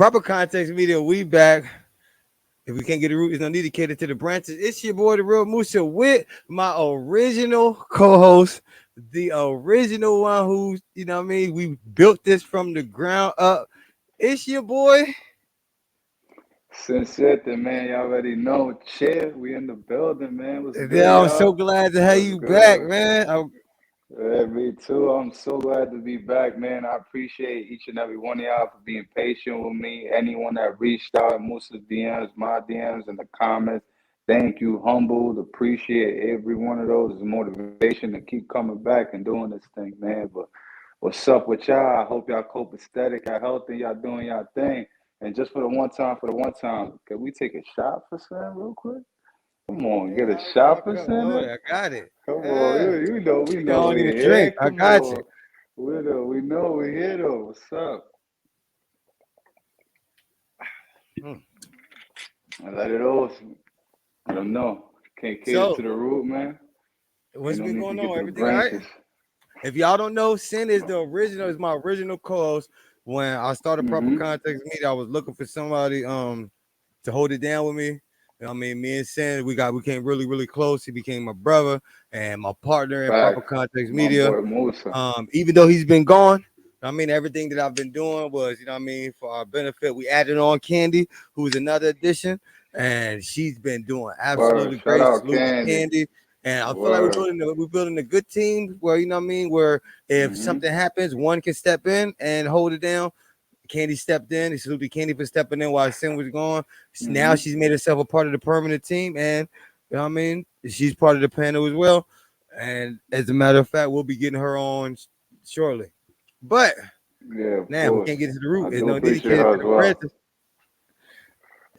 Proper Context Media, we back. If we can't get the root, there's no need to cater to the branches. It's your boy, the real Musa, with my original co-host, the original one who, you know what I mean, we built this from the ground up. It's your boy. Sincere, man. You already know. Chill. We in the building, man. What's good, Yeah, I'm so y'all? glad to have What's you back, good? man. Yeah, me too. I'm so glad to be back, man. I appreciate each and every one of y'all for being patient with me. Anyone that reached out, Moose's DMs, my DMs, in the comments. Thank you. Humbled. Appreciate every one of those. Is motivation to keep coming back and doing this thing, man. But what's up with y'all? I hope y'all copacetic, y'all healthy, y'all doing y'all thing. And just for the one time, can we take a shot for Sam real quick? Come on, get Yeah, a I got shot a for cup. Hold Sam. it. I got it. Come on, Yeah. we I know don't even we're drink. here. I Come got you. on, we know we're here though. What's up? Hmm. I let it off. I don't know. Can't cater So, to the root, man. what's Ain't no been need to going get on? to the Everything all right? branches. If y'all don't know, Sin is my original co-host. When I started Proper Mm-hmm. Context Media, I was looking for somebody to hold it down with me. You know what I mean, me and Sin, we became really, really close. He became my brother and my partner in Proper Facts. Context My Media. boy Musa. Even though he's been gone, I mean, everything that I've been doing was, you know what I mean, for our benefit. We added on Candy, who's another addition, and she's been doing Word. absolutely Shout great. out Salute to Candy. Candy. And I feel like Word. we're building a good team where, you know what I mean, where if Mm-hmm. something happens, one can step in and hold it down. Candy stepped in. He saluted Candy for stepping in while Sin was gone. Now Mm-hmm. she's made herself a part of the permanent team, and you know what I mean, she's part of the panel as well. And as a matter of fact, we'll be getting her on shortly. But Yeah, of now we course. can't get to the root. I There's do no appreciate dedicated her to as the well. branches.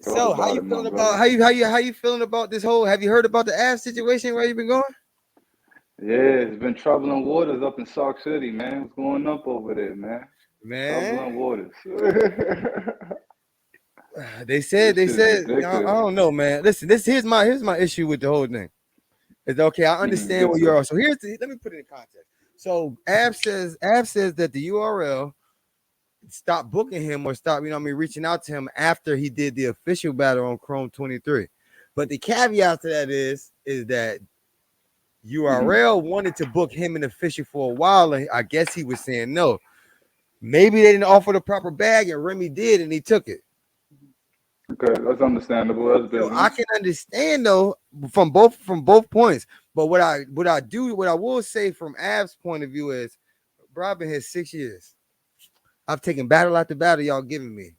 Talk So how about you it, my feeling about brother. how you feeling about this whole? Have you heard about the ass situation where you been going? Yeah, it's been troubling waters up in Sauk City, man. What's going up over there, man? Man, Troubling waters. they This shit is said I ridiculous. don't know, man. Listen, this here's my issue with the whole thing. It's okay. I understand Get what to you're. it. So let me put it in context. So Ab says that the URL stopped booking him or stopped, you know what I mean, reaching out to him after he did the official battle on Chrome 23. But the caveat to that is that Hmm. URL wanted to book him an official for a while, and I guess he was saying no. Maybe they didn't offer the proper bag, and Remy did, and he took it. Okay, that's understandable. That's So I business. can understand though from both points. But what I will say from Av's point of view is, bro, I've been here 6 years. I've taken battle after battle y'all giving me.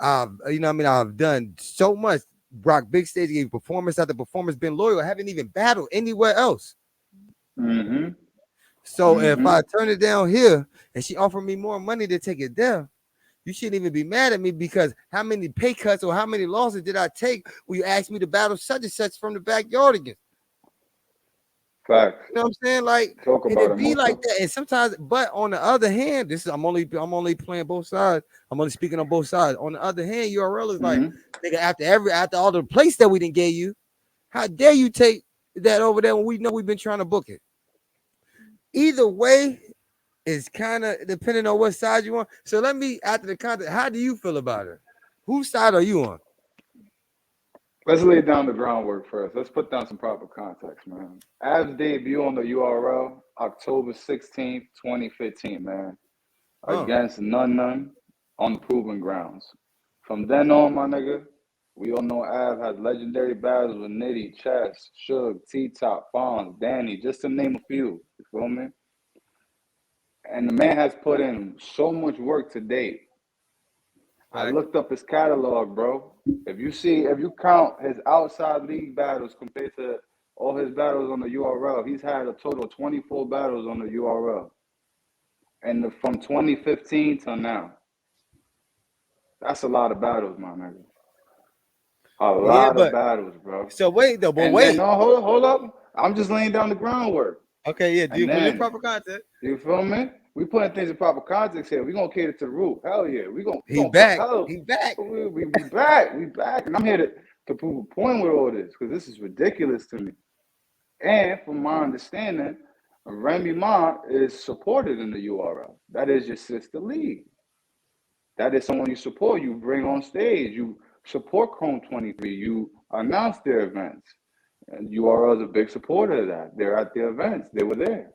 You know what I mean? I've done so much. Rock big stage, gave performance after performance, been loyal. I haven't even battled anywhere else. Mm-hmm. So if Mm-hmm. I turn it down here and she offered me more money to take it there, you shouldn't even be mad at me because how many pay cuts or how many losses did I take when you asked me to battle such and such from the backyard again? Facts. You know what I'm saying? Like, Talk and about it, it be Musa. like that. And sometimes, but on the other hand, I'm only playing both sides. I'm only speaking on both sides. On the other hand, URL is like, Mm-hmm. nigga, after all the place that we didn't gave you, how dare you take that over there when we know we've been trying to book it? Either way, is kind of depending on what side you want. So let me after the content, how do you feel about it? Whose side are you on? Let's lay down the groundwork first. Let's put down some proper context, man. Av's debut on the URL, October 16th, 2015, man. Oh, Against none on proven grounds. From then on, my nigga, we all know Av had legendary battles with Nitty, Chess, Suge, T-Top, Fonz, Danny, just to name a few. You feel me? And the man has put in so much work to date. I fact. looked up his catalog, bro. If you count his outside league battles compared to all his battles on the URL, he's had a total of 24 battles on the URL. And from 2015 till now. That's a lot of battles, my nigga. A Yeah, lot of but battles, bro. so wait though, but And wait. no, hold up. I'm just laying down the groundwork. Okay, yeah, And dude, put it in then, proper context. you feel me? We putting things in proper context here. We gonna cater to the root. Hell yeah. We He gonna put back. hell. He back. We back. We back. And I'm here to prove a point with all this because this is ridiculous to me. And from my understanding, Remy Ma is supported in the URL. That is your sister league. That is someone you support. You bring on stage. You support Chrome 23. You announce their events. And URL is a big supporter of that. They're at the events. They were there.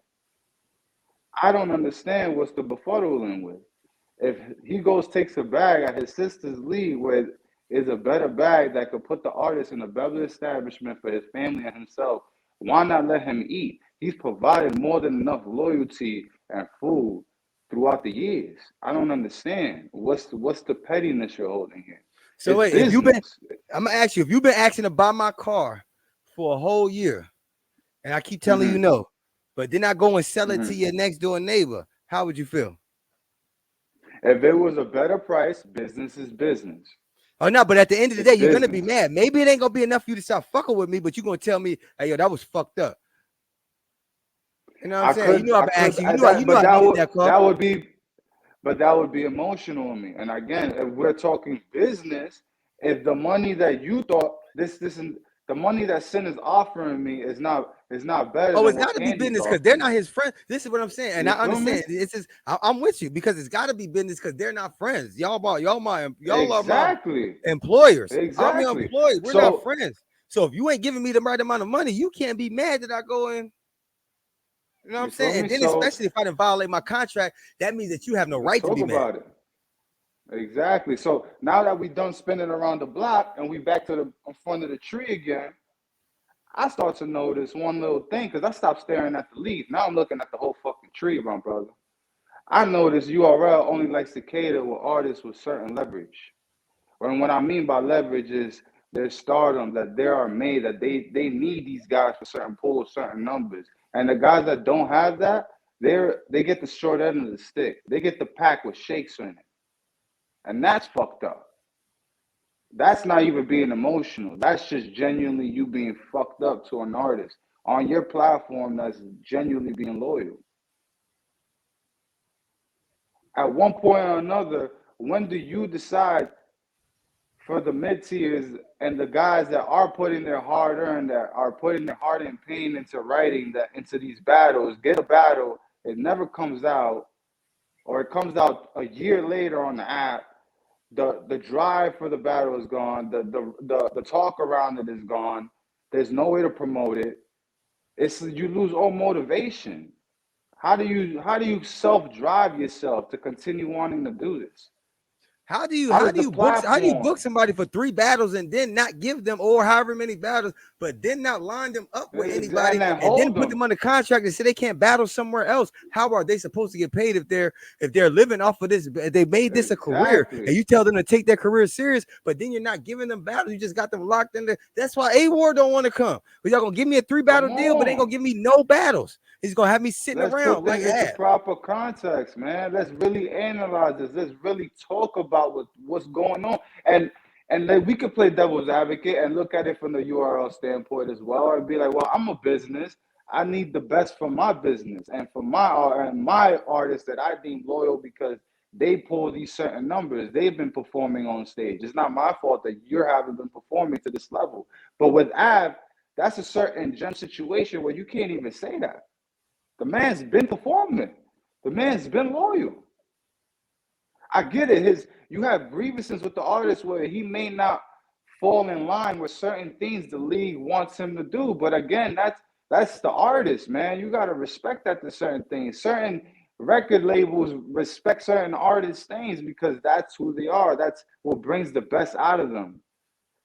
I don't understand what's the befuddling with. If he goes takes a bag at his sister's league where is a better bag that could put the artist in a better establishment for his family and himself, why not let him eat? He's provided more than enough loyalty and food throughout the years. I don't understand. What's the pettiness you're holding here? So It's wait, if you've been, business. I'm gonna ask you, if you've been asking to buy my car for a whole year, and I keep telling you Mm-hmm. no, but then I go and sell it to Mm-hmm. your next door neighbor, how would you feel? If it was a better price, business is business. Oh no, but at the end of the It's day, you're gonna be business. mad. Maybe it ain't gonna be enough for you to stop fucking with me, but you're gonna tell me, hey yo, that was fucked up. You know what I'm saying? You know I've asked you. You know But I needed that car. that would be, but that would be emotional on me. And again, if we're talking business, if the money that you thought this is the money that Sin is offering me is not better Oh, than it's what got to be Candy's business because they're offering. not his friends. This is what I'm saying, and You I feel me? understand. It's just I'm with you because it's got to be business because they're not friends. Y'all are my Exactly. employers. I'm your Exactly. employee. We're not So friends. So if you ain't giving me the right amount of money, you can't be mad that I go in. You know what I'm you feel saying? me? And then So especially if I didn't violate my contract, that means that you have no let's right to talk be mad. about it. Exactly. So now that we done spinning around the block and we back to the in front of the tree again, I start to notice one little thing because I stopped staring at the leaf. Now I'm looking at the whole fucking tree, my brother. I notice URL only likes to cater with artists with certain leverage. And what I mean by leverage is their stardom that they are made, that they need these guys for certain pulls, certain numbers. And the guys that don't have that, they get the short end of the stick. They get the pack with shakes in it. And that's fucked up. That's not even being emotional. That's just genuinely you being fucked up to an artist on your platform that's genuinely being loyal. At one point or another, when do you decide for the mid tiers and the guys that are putting their hard earned, that are putting their heart and pain into writing, that into these battles, get a battle, it never comes out, or it comes out a year later on the app. The drive for the battle is gone. The talk around it is gone. There's no way to promote it. It's you lose all motivation. How do you self drive yourself to continue wanting to do this? How How does do the you book platform somebody for 3 battles and then not give them or however many battles, but then not line them up with and anybody then and then hold put them them? under contract and say they can't battle somewhere else? How are they supposed to get paid if they're living off of this? If they made this a career and Exactly. you tell them to take their career serious, but then you're not giving them battles, you just got them locked in there. That's why A War don't want to come. But y'all gonna give me a 3 battle Come deal, but ain't gonna on. give me no battles. He's gonna have me sitting Let's around put like things into ass. proper context, man. Let's really analyze this. Let's really talk about what's going on. And then we could play devil's advocate and look at it from the URL standpoint as well, and be like, well, I'm a business. I need the best for my business and for my art and my artists that I deem loyal because they pull these certain numbers. They've been performing on stage. It's not my fault that you haven't been performing to this level. But with Av, that's a certain gem situation where you can't even say that. The man's been performing. The man's been loyal. I get it. You have grievances with the artist where he may not fall in line with certain things the league wants him to do. But again, that's the artist, man. You gotta respect that to certain things. Certain record labels respect certain artists' things because that's who they are. That's what brings the best out of them.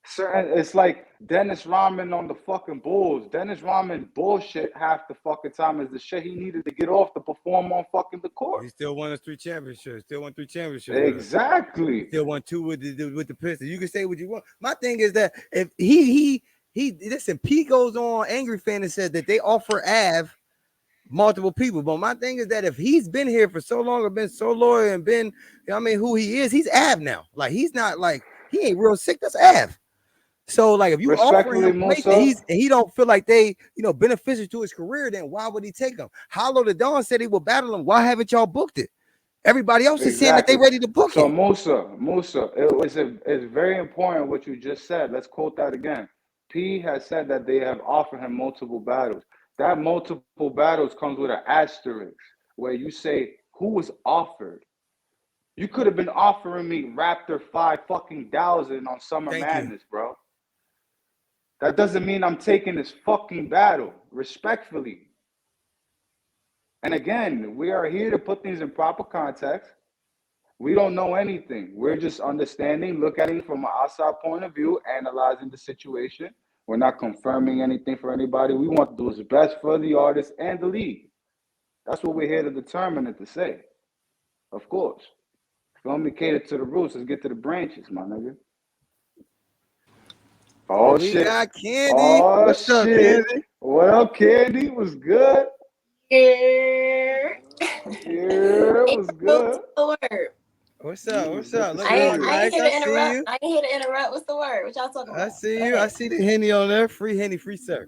Certain, it's like Dennis Rodman on the fucking Bulls. Dennis Rodman bullshit half the fucking time is the shit he needed to get off to perform on fucking the court. He still won us 3 championships. Still won 3 championships with us. He Exactly. still won 2 with the Pistons. You can say what you want. My thing is that if he listen, P goes on Angry Fan and said that they offer Av multiple people. But my thing is that if he's been here for so long and been so loyal and been, you know what I mean, who he is, he's Av now. Like he's not like he ain't real sick. That's Av. So like if you offering Respectfully, him plates Musa. and he don't feel like they beneficial to his career, then why would he take them? Hollow the Dawn said he will battle him. Why haven't y'all booked it? Everybody else is saying that they Exactly. ready to book So it. Musa, it's very important what you just said. Let's quote that again. P has said that they have offered him multiple battles. That multiple battles comes with an asterisk where you say who was offered. You could have been offering me Raptor 5 fucking thousand on Summer Thank you. Madness, bro. That doesn't mean I'm taking this fucking battle, respectfully. And again, we are here to put things in proper context. We don't know anything. We're just understanding, looking at it from an outside point of view, analyzing the situation. We're not confirming anything for anybody. We want to do what's best for the artist and the league. That's what we're here to determine and to say. Of course. If you want me to cater to the roots, let's get to the branches, my nigga. Oh, We shit. got Candy. Oh, What's up, shit. Candy? What up, Candy? Was good? Yeah. Yeah, it was good. What's the word? What's up? What's Good up? to Looking see all you. I ain't nice. here I to see interrupt. you. I ain't here to interrupt. What's the word? What y'all talking I about? see Go you. I ahead. see the Henny on there. Free Henny, free sir.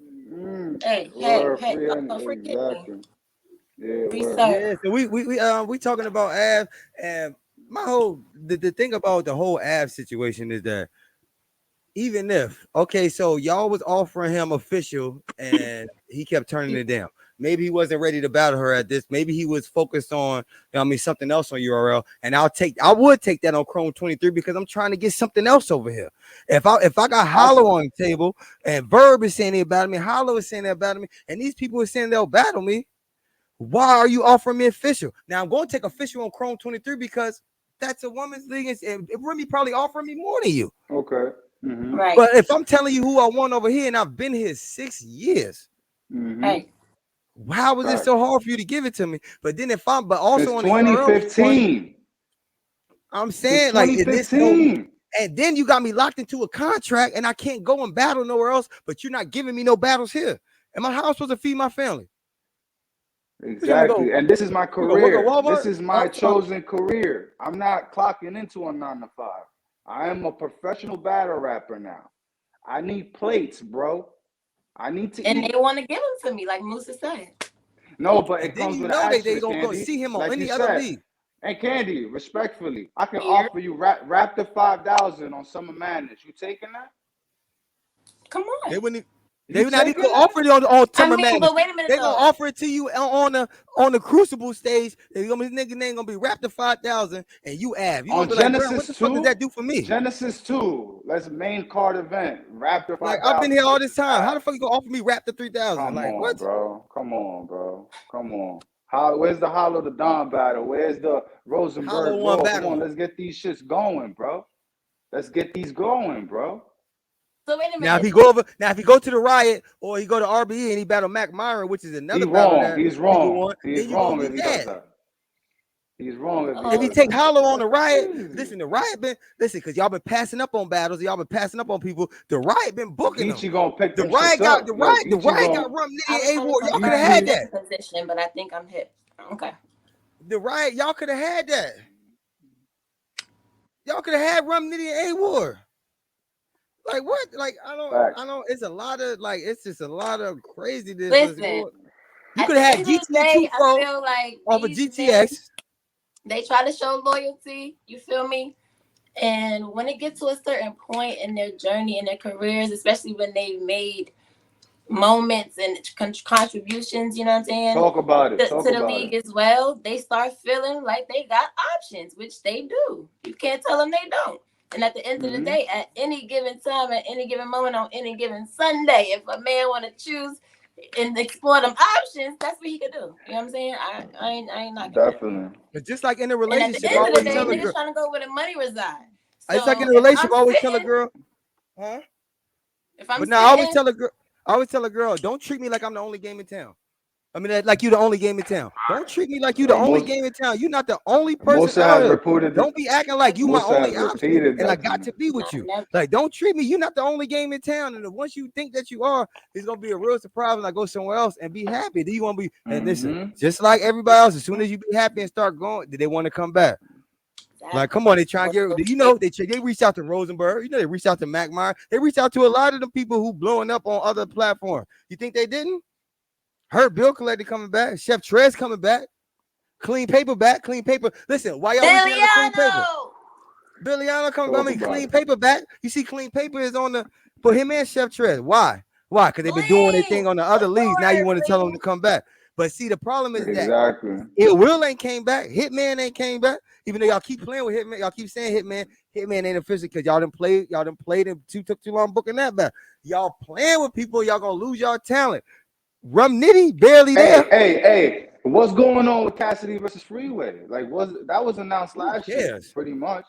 Hey. Word, free Oh, and forget me. exactly. Yeah, Free word. sir. Yeah. So we talking about Av, and my whole the thing about the whole Av situation is that even if so y'all was offering him official and he kept turning it down. Maybe he wasn't ready to battle her at this. Maybe he was focused on, something else on URL. And I would take that on Chrome 23 because I'm trying to get something else over here. If I got Hollow on the table and Verb is saying it about me, Hollow is saying that about me, and these people are saying they'll battle me, why are you offering me official? Now I'm going to take official on Chrome 23 because that's a woman's league, and Remy probably offering me more than you. Okay. Mm-hmm. Right. But if I'm telling you who I want over here and I've been here 6 years, Mm-hmm. Right. how is it so hard for you to give it to me? But then but also Since on the URL point, 2015. I'm Since saying like in this 2015. and then you got me locked into a contract and I can't go and battle nowhere else, but you're not giving me no battles here. Am I how I'm supposed to feed my family? Exactly. And this is my We gonna work at career. This Walmart? is my chosen career. I'm not clocking into a 9 to 5. I am a professional battle rapper now. I need plates, bro. I need to And eat. they want to give them to me, like Musa said. No, but And it then comes you with an know they asterisk, gonna go Candy. see him on Like you any other said. league. And Candy, respectfully, I can Here. offer you Raptor 5,000 on Summer Madness. You taking that? Come on. They wouldn't. You They're not even taking gonna that? offer it on Summer Madness. but wait a minute They though. gonna offer it to you on the Crucible stage. They're gonna be nigga name gonna be Raptor 5,000 and you Av. You On gonna be like, bro, what Genesis the fuck does 2? that do for me? Genesis 2. Let's main card event. Raptor Like I've been 5,000 here all this versus time. How Av. the fuck you gonna offer me Raptor 3,000? Come Like on, what? bro. Come on, bro. Come on. Where's the Hollow the Dawn battle? Where's the Hollow Rosenberg one Raw? Come battle. on, let's get these shits going, bro. Let's get these going, bro. So wait a Now if minute. he go to the Riot or he go to RBE and he battle Mac Myron, which is another battle that He's people wrong. want, He's then you gonna wrong be if he does mad. that. He's wrong if he If he does take that. Hollow on the That's Riot, crazy. the Riot because y'all been passing up on battles, y'all been passing up on people. The Riot been booking them. Geechee gonna pick The them Riot shits got up. the Yo, Riot. The Geechee Riot gonna got Rum I Nitty was and A going to War. Y'all could have confirm had his that. position, but I think I'm hip. Okay. The Riot, y'all could have had that. Y'all could have had Rum Nitty and A War. Like what? Like I don't. It's a lot of it's just a lot of craziness. Listen, You at could the have had end of the GT and day, I 2-4 feel like off of these men, GTX. they try to show loyalty. You feel me? And when it gets to a certain point in their journey, in their careers, especially when they've made moments and contributions, you know what I'm saying? talk about it. To Talk the about league it. as well, they start feeling like they got options, which they do. You can't tell them they don't. And at the end of the day, at any given time, at any given moment, on any given Sunday, if a man want to choose and explore them options, that's what he could do. You know what I'm saying? I ain't knocking that. Definitely. But just like in a And at the relationship, I end of the always day, tell a niggas girl. trying to go where the money resides. It's like in So a if relationship, I'm I always tell a sitting, girl, huh? if I'm But now I always sitting, tell a girl, don't treat me like I'm the only game in town. I mean, like you the only game in town. Don't treat me like you the only game in town. You're not the only person Musa out has here. reported Don't be acting like you my Musa has only option repeated and I that to got me. to be with I you. never, Like, don't treat me. You're not the only game in town. And once you think that you are, it's gonna be a real surprise when I go somewhere else and be happy. Then you want to be and listen, just like everybody else, as soon as you be happy and start going, they want to come back. Like, come on, they try and get. You know, they reached out to Rosenberg. You know, they reached out to Mac Meyer. They reached out to a lot of the people who blowing up on other platforms. You think they didn't? Hurt Bill Collector coming back. Chef Trez coming back. Clean paper back. Clean paper. Listen, why y'all reaching out to Clean Paper? Billiano coming by me. Clean Paper back. You see, Clean Paper is on the for him and Chef Trez. Why? Why? Because they've been doing their thing on the other leagues. Now you want to tell them to come back. But see, the problem is that Exactly. Ill Will ain't came back. Hitman ain't came back. Even though y'all keep playing with Hitman, y'all keep saying Hitman. Hitman ain't official because y'all didn't play. Y'all didn't play them. Took too long booking that back. Y'all playing with people. Y'all gonna lose y'all talent. Rum Nitty barely there. Hey, what's going on with Cassidy versus Freeway? Like, that was announced Who last year, cares? pretty much.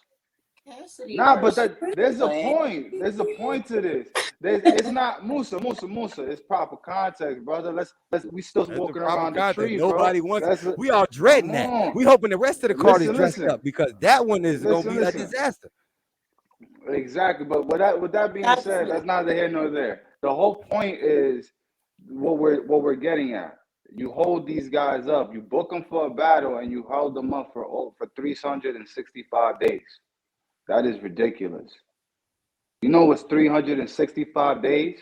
Cassidy Nah, but versus there's a Freeway. point. There's a point to this. It's not Musa. It's proper context, brother. We still That's the walking proper around the context. tree, bro. Nobody wants. That's We all come dreading that. on. We hoping the rest of the card is Listen, dressed listen, up because that one is gonna listen, be a listen. disaster. Exactly. But with that being said, that's neither here nor there. The whole point is what we're getting at. You hold these guys up. You book them for a battle, and you hold them up for 365 days. That is ridiculous. You know what's 365 days?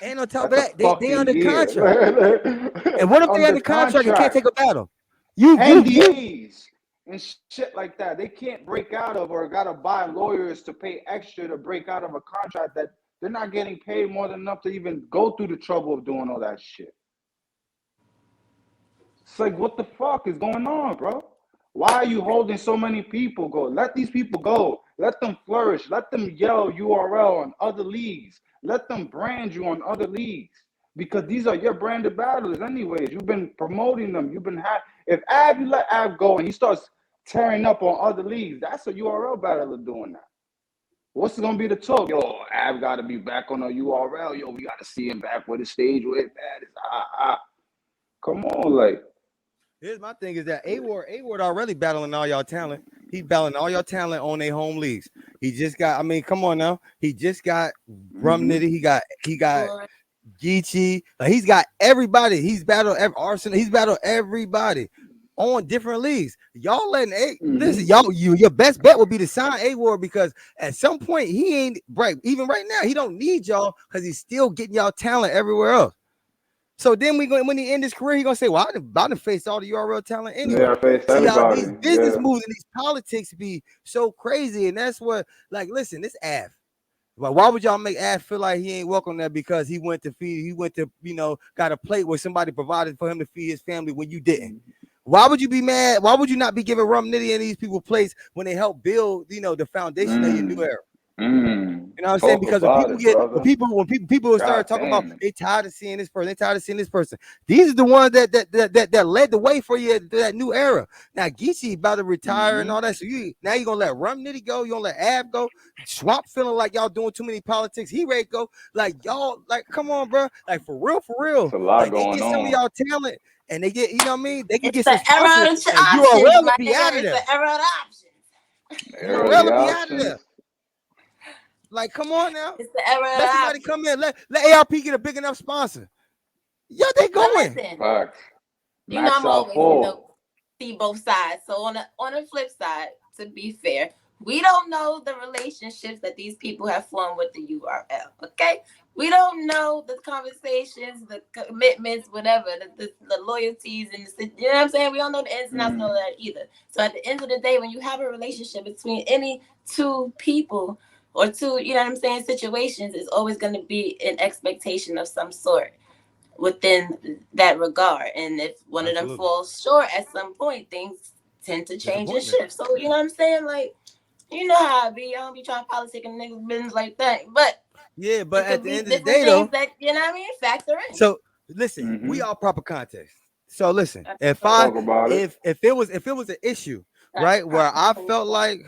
And on top That's of a that, they fucking under year. contract. And what if they Under under contract and can't contract. take a battle? You. NDAs and shit like that. They can't break out of or gotta buy lawyers to pay extra to break out of a contract that they're not getting paid more than enough to even go through the trouble of doing all that shit. It's like, what the fuck is going on, bro? Why are you holding so many people? Go. Let these people go. Let them flourish. Let them yell URL on other leagues. Let them brand you on other leagues. Because these are your branded battlers anyways. You've been promoting them. If you let Av go and he starts tearing up on other leagues, that's a URL battler doing that. What's gonna be the talk? Yo, Av gotta be back on a URL. Yo, we gotta see him back with the stage with that. Come on, like. Here's my thing is that A-Ward already battling all y'all talent. He's battling all y'all talent on their home leagues. He just got, I mean, come on now. He just got Rum Nitty. He got Geechee. He's got everybody. He's battled Arsenal. He's battled everybody on different leagues. Y'all letting listen, your best bet would be to sign A-Ward because at some point he ain't right. Even right now, he don't need y'all because he's still getting y'all talent everywhere else. So then when he end his career, he gonna say, "Well, I'm about to face all the URL talent anyway." Yeah, I faced See how everybody. these business Yeah. moves and these politics be so crazy, and that's what, like, listen, this Av. Like, why would y'all make Av feel like he ain't welcome there because he went to got a plate where somebody provided for him to feed his family when you didn't? Why would you be mad? Why would you not be giving Rum Nitty and these people plates when they help build, the foundation of your new era? You know what I'm saying? Talk Because when about people it, get brother. when people start God talking about damn. they tired of seeing this person, they tired of seeing this person. These are the ones that led the way for you to that new era. Now Geechee about to retire and all that. So you're gonna let Rum Nitty go, you gonna let Ab go. Swamp feeling like y'all doing too many politics. He ready to go. Like y'all, like come on, bro. Like for real. It's a lot Like they going get some of on. y'all talent and they get, you know what I mean? They can It's get the some era sponsors of the and options, URL will my be nigga. out of It's there. the era of the options. Era of the URL will be out of there. options. Like, come on now. It's the era of Let the somebody options. come in. Let ARP get a big enough sponsor. Yeah, they But going. listen, Facts. I'm Max out always, full. see both sides. So on the flip side, to be fair, we don't know the relationships that these people have formed with the URL. Okay, we don't know the conversations, the commitments, whatever, the loyalties, and you know what I'm saying. We don't know the ins and outs of that either. So at the end of the day, when you have a relationship between any two people or two, you know what I'm saying, situations, it's always going to be an expectation of some sort within that regard. And if one of them falls short at some point, things tend to change and shift. So you know what I'm saying? Like, you know how I be. I don't be trying to politic and niggas business like that. But yeah, but at the end of the different day, things though, that, you know what I mean, factor in. so listen, we all proper context. So listen, if Talk about it. it was an issue, right, where I felt like,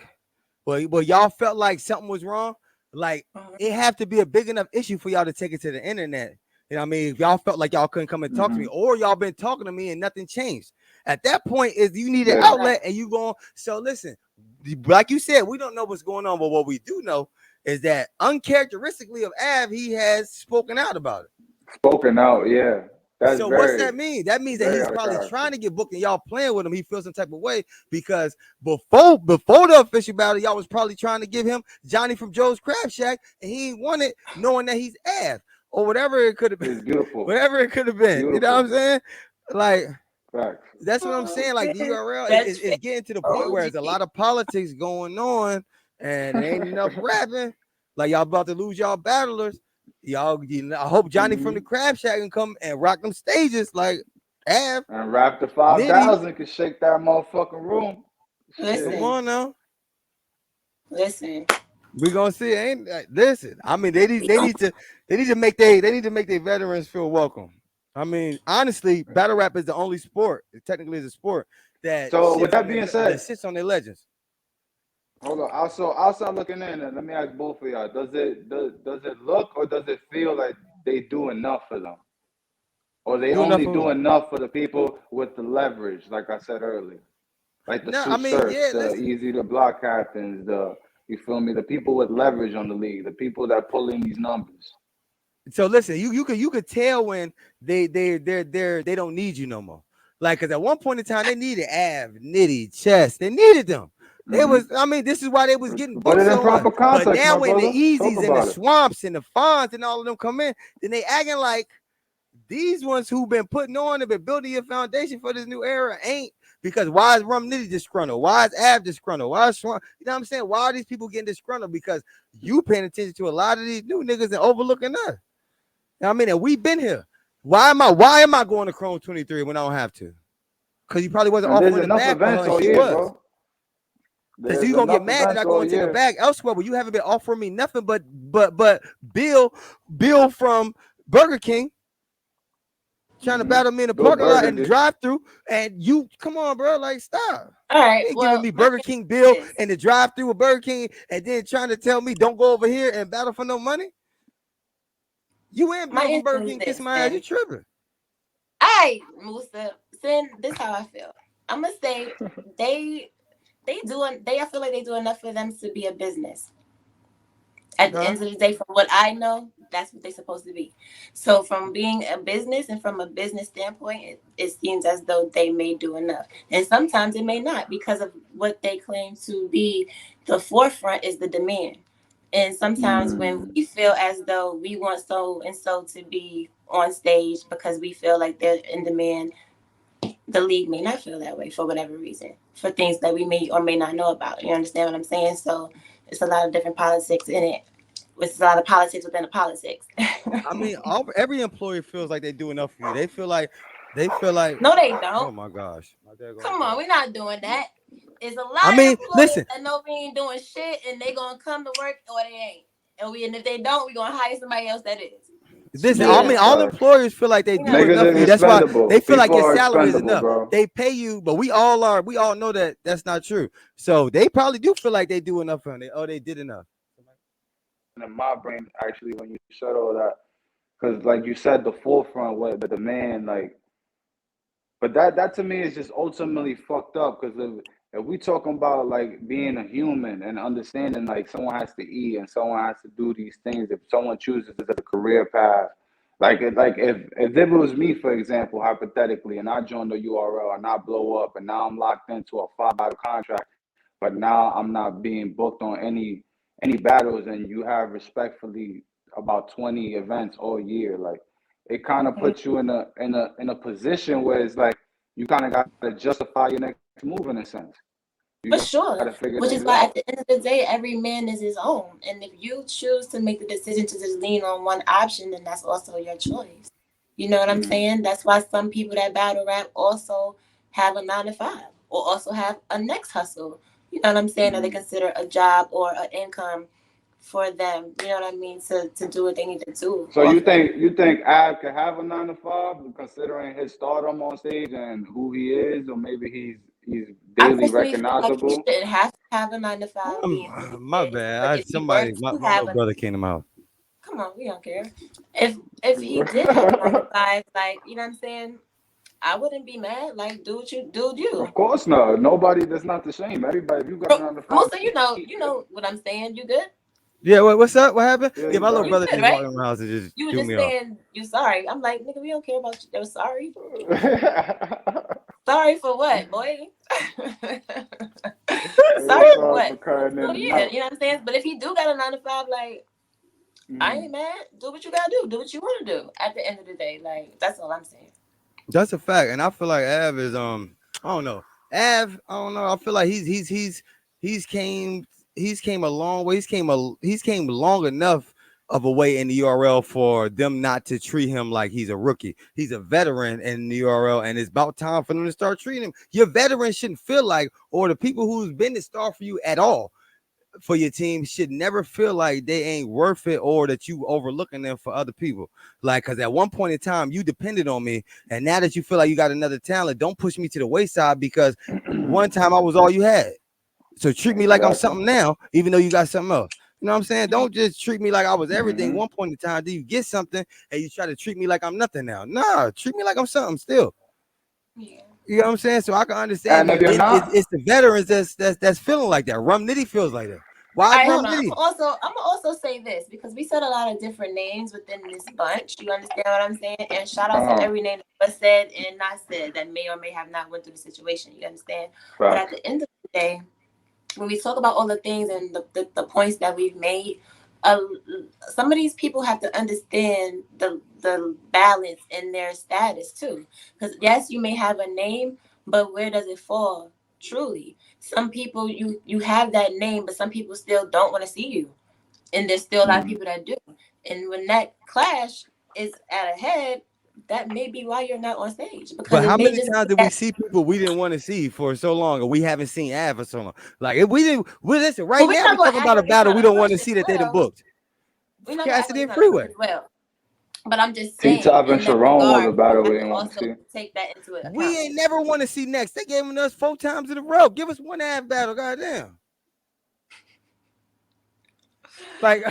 well, y'all felt like something was wrong, like it have to be a big enough issue for y'all to take it to the internet. You know what I mean? If y'all felt like y'all couldn't come and talk to me, or y'all been talking to me and nothing changed. At that point, is you need an outlet and you going. So listen, like you said, we don't know what's going on, but what we do know is that uncharacteristically of Av, he has spoken out about it. Spoken out, yeah. That's So what's very, that mean? That means that very he's out of probably character. trying to get booked and y'all playing with him. He feels some type of way because before the official battle, y'all was probably trying to give him Johnny from Joe's Crab Shack, and he ain't won it knowing that he's Av or whatever it could have been. It's beautiful. Whatever it could have been. You know what I'm saying? Like, facts. That's what I'm saying. Like the URL is getting to the point where there's a lot of politics going on and there ain't enough rapping. Like y'all about to lose y'all battlers. I hope Johnny from the Crab Shack can come and rock them stages. Like, Av, And Rap the Nitty. 5000 can shake that motherfucking room. Come Shit. Listen, on now. listen. We gonna see. Ain't listen. I mean, they need to make their veterans feel welcome. I mean, honestly, battle rap is the only sport. It technically is a sport that So with that being said, sits on their legends. hold on. Also, outside looking in, and let me ask both of y'all: does it look or does it feel like they do enough for them, or they Do enough only for do who? enough for the people with the leverage? Like I said earlier, like the No, Sue I mean, Surfs, yeah. the Listen. Easy to Block Captains, the you feel me? The people with leverage on the league, the people that pull in these numbers. So listen, you could tell when they don't need you no more. Like, cause at one point in time they needed Av, Nitty, Chess. They needed them. They Hmm. was, I mean, this is why they was getting Put booked it in so much. proper But context, now my when the brother. Talk Easies and the about it. Swamps and the Fonz and all of them come in, then they acting like these ones who've been putting on and been building your foundation for this new era ain't, because why is Rum Nitty disgruntled? Why is Av disgruntled? Why is Swamp? You know what I'm saying? Why are these people getting disgruntled? Because you paying attention to a lot of these new niggas and overlooking us. I mean, and we've been here. Why am I going to Chrome 23 when I don't have to? Because you probably wasn't And there's offering the enough bag for her events and all she year, was. bro. So There's you gonna get enough mad that I events go all and take a year. bag elsewhere, but you haven't been offering me nothing but Bill from Burger King trying to Hmm. battle me in the Bill parking lot and the Burgundy. drive through, and you come on, bro, like stop. All right. You ain't giving Well, me my Burger thing King Bill is, and the drive through with Burger King, and then trying to tell me don't go over here and battle for no money. You and my Bill from answer Burger is King kiss this. my ass. You Then, tripping? I Musa, then this how I feel. I'm gonna say they they I feel like they do enough for them to be a business. At the Huh? end of the day, from what I know, that's what they're supposed to be. So, from being a business and from a business standpoint, it seems as though they may do enough. And sometimes it may not because of what they claim to be the forefront is the demand. And sometimes when Mm. we feel as though we want so and so to be on stage because we feel like they're in demand, the league may not feel that way for whatever reason, for things that we may or may not know about. You understand what I'm saying? So, it's a lot of different politics in it, with a lot of politics within the politics. I mean, every employee feels like they do enough for you. They feel like, No, they oh don't. my gosh, my dad going Come on, dog. we're not doing that. It's a lot I of mean, employees listen, that know we ain't doing shit and they gonna come to work or they ain't. And if they don't, we gonna hire somebody else that is. listen. I Straight mean, Yeah, up. all facts. employers feel like they We're not do Niggas enough doing for you. is that. That's why they expendable. feel like People your are salary is expendable, enough. bro. They pay you, but we all are. We all know that that's not true. So they probably do feel like they do enough for them. Oh, they did enough. In my brain, actually, when you said all that, because like you said, the forefront, what the demand, like, but that to me is just ultimately fucked up. Because if we talking about like being a human and understanding like someone has to eat and someone has to do these things, if someone chooses a career path, like if it was me, for example, hypothetically, and I joined the URL and I blow up and now I'm locked into a 5 contract, but now I'm not being booked on any battles, and you have respectfully about 20 events all year, like it kind of puts you in a position where it's like you kind of got to justify your next move in a sense. You For got to sure. figure things Which is out. why at the end of the day, every man is his own. And if you choose to make the decision to just lean on one option, then that's also your choice. You know what I'm Mm-hmm. saying? That's why some people that battle rap also have a 9 to 5 or also have a next hustle. You know what I'm saying? That they Mm-hmm. consider a job or an income for them. You know what I mean? To do what they need to do. So you think Ab could have a 9 to 5, considering his stardom on stage and who he is, or maybe he's I daily personally feel like he recognizable? shouldn't have to have a 9 to 5 being who My he is. bad. But I if he were somebody my, to my have little a brother came to my house. come on, we don't care. If he did have a 9 to 5, like you know what I'm saying, I wouldn't be mad. Like, do what you do, you. Of course not. Nobody. That's not the shame. Everybody. If you got a Bro, 9 to 5, Musa, you know what I'm saying. You good? Yeah, what's up? What happened? yeah, Yeah, you my little got You brother good, just walked right? in my house and just You were threw just me off. saying you sorry. I'm like, nigga, we don't care about you. They were sorry. it. Sorry for what, boy? Hey, Sorry for sorry for what? cutting So in and yeah, out. you know what I'm saying. But if he do got a 9 to 5, like I Mm. ain't mad. Do what you gotta do. Do what you want to do. At the end of the day, like that's all I'm saying. That's a fact, and I feel like Av is I don't know. I don't know. I feel like he's came a long way. He's came long enough of a way in the URL for them not to treat him like he's a rookie. He's a veteran in the URL, and it's about time for them to start treating him. Your veterans shouldn't feel like, or the people who's been the star for you at all, for your team, should never feel like they ain't worth it or that you overlooking them for other people. Like, because at one point in time, you depended on me. And now that you feel like you got another talent, don't push me to the wayside, because one time I was all you had. So treat me like I'm Exactly. something now, even though you got something else. You know what I'm saying? Don't just treat me like I was everything one point in time. Then you get something and you try to treat me like I'm nothing now. Nah, treat me like I'm something still. Yeah. You know what I'm saying? So I can understand And if you're not, it's the veterans that's feeling like that. Rum Nitty feels like that. All Why right, Rum hold on. Nitty? I'm gonna also say this, because we said a lot of different names within this bunch. You understand what I'm saying? And shout out to every name that was said and not said that may or may have not went through the situation. You understand? But at facts. the end of the day, when we talk about all the things and the points that we've made, some of these people have to understand the balance in their status too. Because yes, you may have a name, but where does it fall? Truly, some people you have that name, but some people still don't want to see you, and there's still a lot of people that do. And when that clash is at a head, that may be why you're not on stage, because But it how may many just times be did we that. see people we didn't want to see for so long, or we haven't seen Av for so long? Like, if we didn't, we listen right But we're now. not We going talking to act about a like it's battle not we a don't want push to as see that they done well. booked. We're not going to act like Cassidy it's and not a push Freeway. as well. But I'm just saying, T-Top and in that Sharon was regard, a we battle we have to didn't want to also see. take that into account. We ain't never want to see next. They gave us 4 times in a row. Give us one Av battle, goddamn. Like,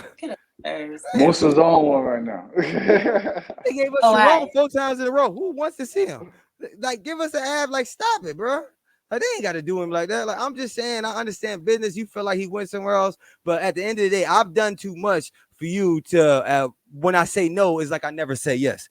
Moosa's on one right now. they gave us Oh, Sharon right. 4 times in a row. Who wants to see him? Like, give us an Av. Like, stop it, bro. Like, they ain't got to do him like that. Like, I'm just saying, I understand business. You feel like he went somewhere else, but at the end of the day, I've done too much for you to. When I say no, it's like I never say yes.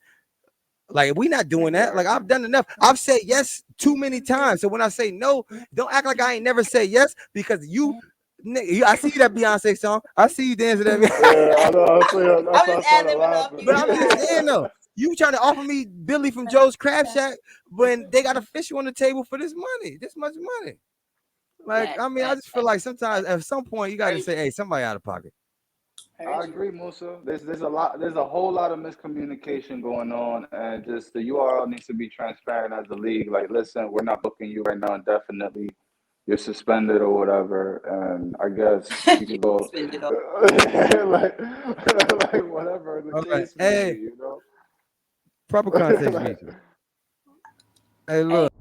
Like, we not doing that. Like, I've done enough. I've said yes too many times. So when I say no, don't act like I ain't never say yes, because I see that Beyonce song. I see you dancing at me. Yeah, I know. I see it. That's I'm why I just started ad-libbing off laughing. But you. I'm just saying though, you trying to offer me Billy from Joe's Crab Shack when they got a fish on the table for this much money. Like, I mean, I just feel like sometimes at some point you got to say, hey, somebody out of pocket. I agree, Musa. There's a whole lot of miscommunication going on, and just the URL needs to be transparent as a league. Like, listen, we're not booking you right now indefinitely. You're suspended or whatever, and I guess you could go like, like whatever the All right, case may be, hey, you know. proper context Like, music. Hey, look.